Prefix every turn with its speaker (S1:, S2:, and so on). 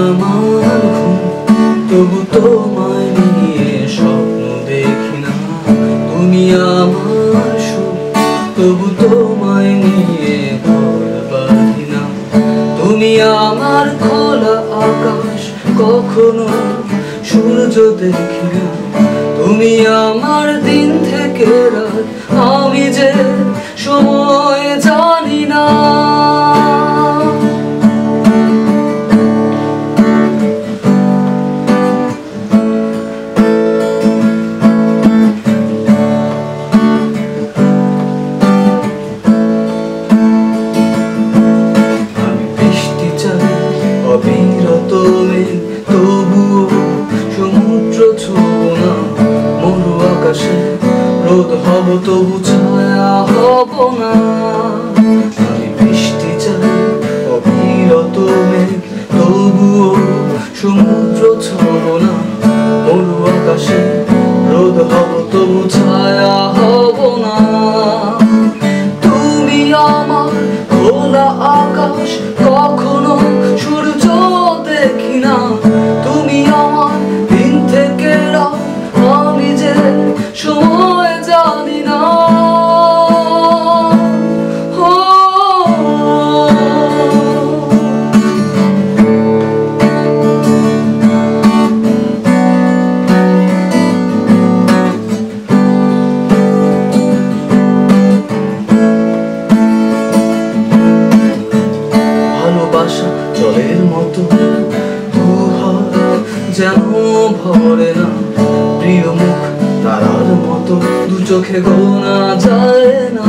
S1: আমার ঘুম, তবু তোমায় নিয়ে স্বপ্ন দেখি না। তুমি আমার সুখ, তবু তোমায় নিয়ে ঘর বাঁধি না। তুমি আমার খোলা আকাশ, কখনো সূর্য দেখি না। তুমি আমার দিন থেকে রাত, আমি যে সময় জানি না। অবিরত মেঘ, তবুও সমুদ্র ছোঁব না। মরু আকাশে রোদ হব, তবু ছায়া হব না। আমি বৃষ্টি চাই, অবিরত মেঘ, তবুও সমুদ্র ছোঁব না। মরু আকাশে রোদ হব, তবু ছায়া হব না। তুমি আমার খোলা আকাশ, কখনো সূর্য দেখি না। তুমি আমার দিন থেকে রাত, আমি যে সময় জানি না। ভালোবাসা জলের মতো, দুহাত যেন ভরে না। প্রিয় মুখ তারার মতো, দু চোখে গোনা যায় না।